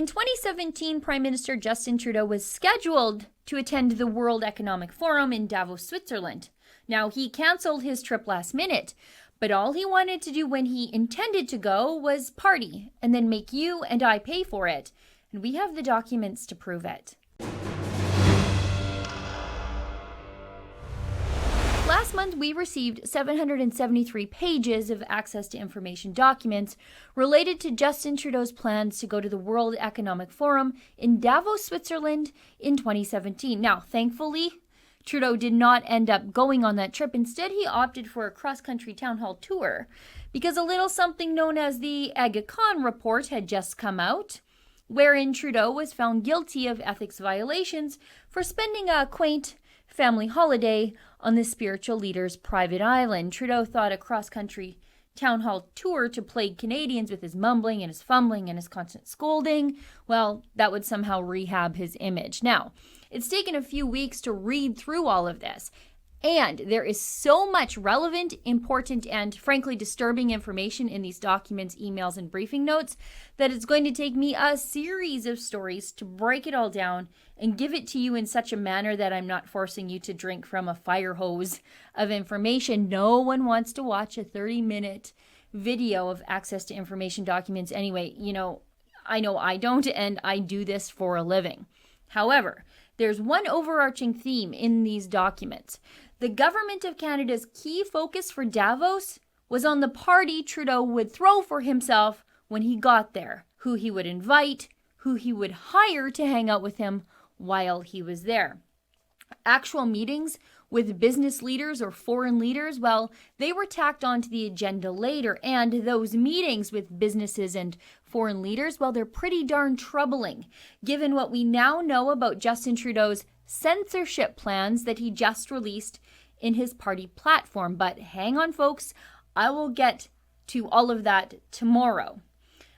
In 2017, Prime Minister Justin Trudeau was scheduled to attend the World Economic Forum in Davos, Switzerland. Now, he canceled his trip last minute, but all he wanted to do when he intended to go was party and then make you and I pay for it. And we have the documents to prove it. Last month, we received 773 pages of access to information documents related to Justin Trudeau's plans to go to the World Economic Forum in Davos, Switzerland in 2017. Now, thankfully, Trudeau did not end up going on that trip. Instead, he opted for a cross-country town hall tour because a little something known as the Aga Khan report had just come out, wherein Trudeau was found guilty of ethics violations for spending a quaint family holiday on the spiritual leader's private island. Trudeau thought a cross-country town hall tour to plague Canadians with his mumbling and his fumbling and his constant scolding, well, that would somehow rehab his image. Now, it's taken a few weeks to read through all of this, and there is so much relevant, important, and frankly disturbing information in these documents, emails, and briefing notes that it's going to take me a series of stories to break it all down and give it to you in such a manner that I'm not forcing you to drink from a fire hose of information. No one wants to watch a 30-minute video of access to information documents anyway. I know I don't, and I do this for a living. However, there's one overarching theme in these documents. The government of Canada's key focus for Davos was on the party Trudeau would throw for himself when he got there, who he would invite, who he would hire to hang out with him while he was there. Actual meetings with business leaders or foreign leaders, well, they were tacked onto the agenda later, and those meetings with businesses and foreign leaders, well, they're pretty darn troubling, given what we now know about Justin Trudeau's censorship plans that he just released in his party platform. But hang on, folks, I will get to all of that tomorrow.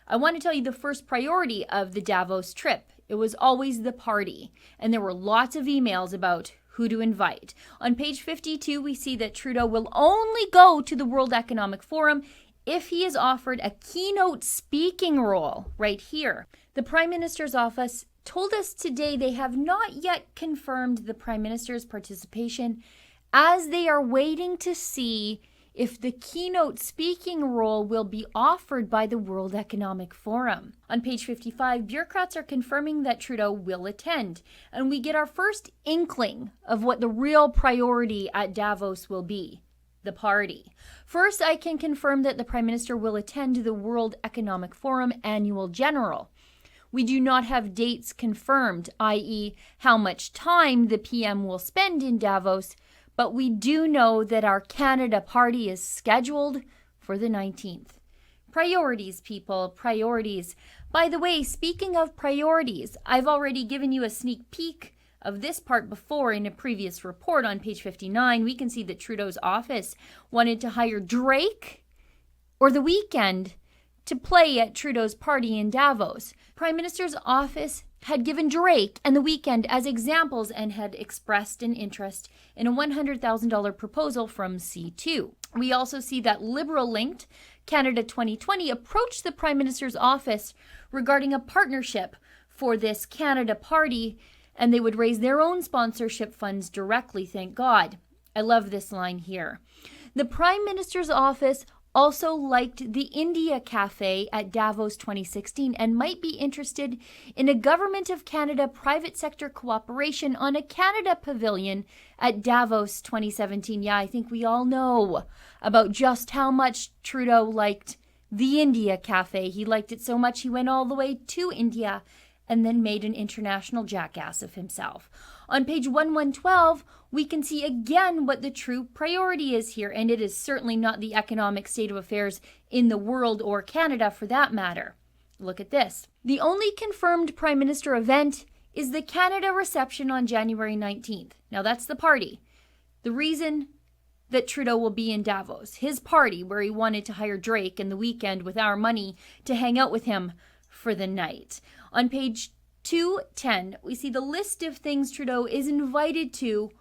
I want to tell you the first priority of the Davos trip. It was always the party, and there were lots of emails about who to invite. On page 52, we see that Trudeau will only go to the World Economic Forum if he is offered a keynote speaking role right here. The Prime Minister's office told us today they have not yet confirmed the Prime Minister's participation, as they are waiting to see if the keynote speaking role will be offered by the World Economic Forum. On page 55, bureaucrats are confirming that Trudeau will attend, and we get our first inkling of what the real priority at Davos will be: the party. First, I can confirm that the Prime Minister will attend the World Economic Forum Annual General. We do not have dates confirmed, i.e., how much time the PM will spend in Davos, but we do know that our Canada party is scheduled for the 19th. Priorities, people, priorities. By the way, speaking of priorities, I've already given you a sneak peek of this part before in a previous report. On page 59. We can see that Trudeau's office wanted to hire Drake or The Weeknd to play at Trudeau's party in Davos. Prime Minister's office had given Drake and The Weeknd as examples and had expressed an interest in a $100,000 proposal from C2. We also see that Liberal-linked Canada 2020 approached the Prime Minister's office regarding a partnership for this Canada party, and they would raise their own sponsorship funds directly, thank God. I love this line here. The Prime Minister's office also liked the India Cafe at Davos 2016 and might be interested in a Government of Canada private sector cooperation on a Canada pavilion at Davos 2017. Yeah, I think we all know about just how much Trudeau liked the India Cafe. He liked it so much he went all the way to India and then made an international jackass of himself. On page 1112, we can see again what the true priority is here, and it is certainly not the economic state of affairs in the world or Canada for that matter. Look at this. The only confirmed Prime Minister event is the Canada reception on January 19th. Now that's the party. The reason that Trudeau will be in Davos, his party where he wanted to hire Drake and The Weeknd with our money to hang out with him for the night. On page 210, we see the list of things Trudeau is invited to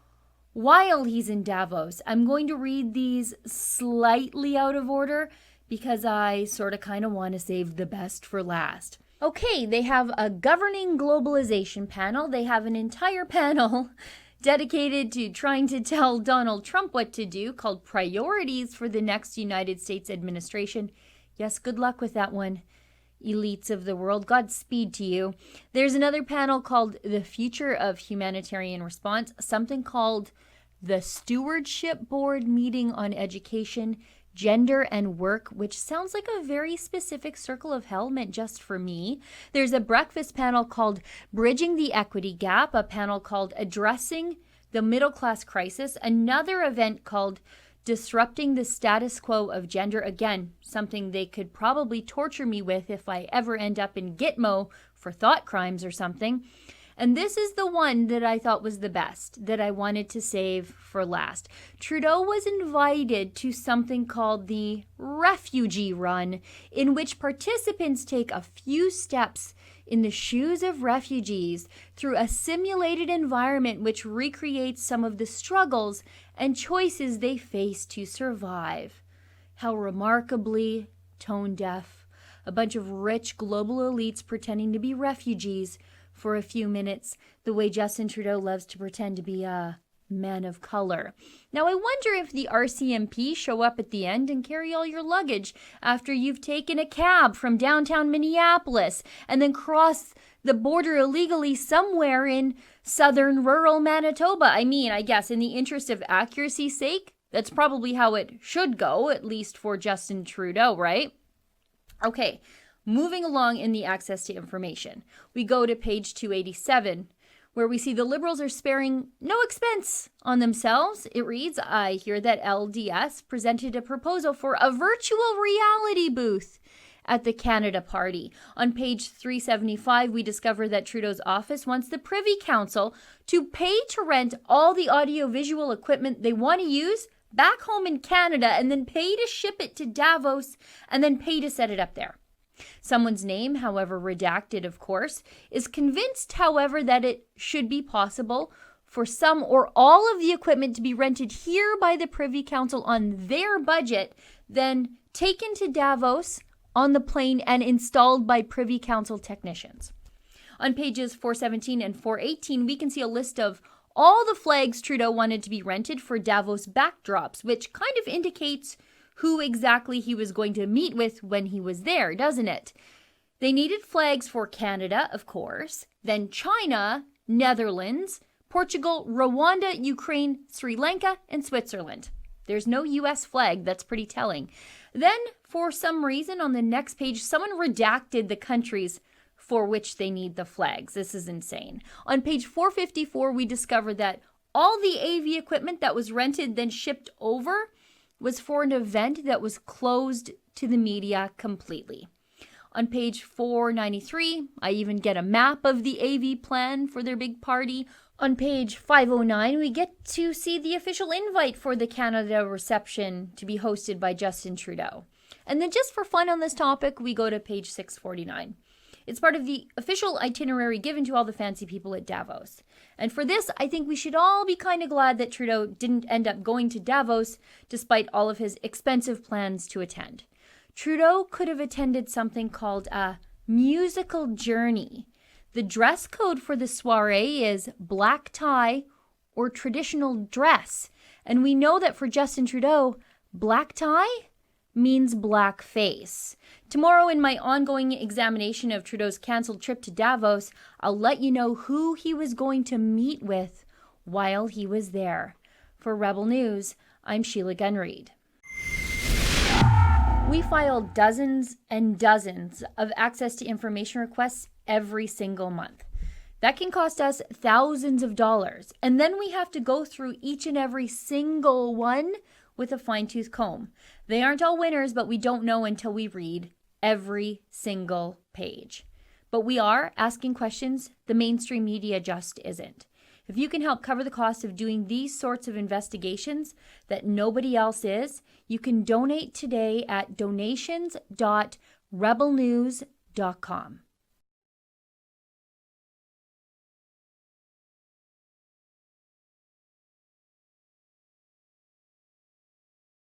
while he's in Davos. I'm going to read these slightly out of order because I sort of kind of want to save the best for last. Okay, they have a governing globalization panel. They have an entire panel dedicated to trying to tell Donald Trump what to do, called Priorities for the Next United States Administration. Yes, good luck with that one, elites of the world. Godspeed to you. There's another panel called The Future of Humanitarian Response, something called the Stewardship Board Meeting on Education, Gender and Work, which sounds like a very specific circle of hell meant just for me. There's a breakfast panel called Bridging the Equity Gap, a panel called Addressing the Middle Class Crisis, another event called Disrupting the Status Quo of Gender. Again, something they could probably torture me with if I ever end up in Gitmo for thought crimes or something. And this is the one that I thought was the best, that I wanted to save for last. Trudeau was invited to something called the Refugee Run, in which participants take a few steps in the shoes of refugees through a simulated environment which recreates some of the struggles and choices they face to survive. How remarkably tone deaf. A bunch of rich global elites pretending to be refugees for a few minutes, the way Justin Trudeau loves to pretend to be a man of color. Now, I wonder if the RCMP show up at the end and carry all your luggage after you've taken a cab from downtown Minneapolis and then cross the border illegally somewhere in southern rural Manitoba. I mean, I guess in the interest of accuracy's sake, that's probably how it should go, at least for Justin Trudeau, right? Okay. Moving along in the access to information, we go to page 287, where we see the Liberals are sparing no expense on themselves. It reads, I hear that LDS presented a proposal for a virtual reality booth at the Canada Party. On page 375, we discover that Trudeau's office wants the Privy Council to pay to rent all the audiovisual equipment they want to use back home in Canada and then pay to ship it to Davos and then pay to set it up there. Someone's name, however redacted, of course, is convinced, however, that it should be possible for some or all of the equipment to be rented here by the Privy Council on their budget, then taken to Davos on the plane and installed by Privy Council technicians. On pages 417 and 418, we can see a list of all the flags Trudeau wanted to be rented for Davos backdrops, which kind of indicates who exactly he was going to meet with when he was there, doesn't it? They needed flags for Canada, of course, then China, Netherlands, Portugal, Rwanda, Ukraine, Sri Lanka, and Switzerland. There's no U.S. flag. That's pretty telling. Then, for some reason, on the next page, someone redacted the countries for which they need the flags. This is insane. On page 454, we discover that all the AV equipment that was rented then shipped over was for an event that was closed to the media completely. On page 493, I even get a map of the AV plan for their big party. On page 509, we get to see the official invite for the Canada reception to be hosted by Justin Trudeau. And then just for fun on this topic, we go to page 649. It's part of the official itinerary given to all the fancy people at Davos. And for this, I think we should all be kind of glad that Trudeau didn't end up going to Davos despite all of his expensive plans to attend. Trudeau could have attended something called a musical journey. The dress code for the soiree is black tie or traditional dress. And we know that for Justin Trudeau, black tie means black face. Tomorrow, in my ongoing examination of Trudeau's canceled trip to Davos, I'll let you know who he was going to meet with while he was there. For Rebel News, I'm Sheila Gunn Reid. We file dozens and dozens of access to information requests every single month. That can cost us thousands of dollars, and then we have to go through each and every single one with a fine-tooth comb. They aren't all winners, but we don't know until we read every single page. But we are asking questions the mainstream media just isn't. If you can help cover the cost of doing these sorts of investigations that nobody else is, you can donate today at donations.rebelnews.com.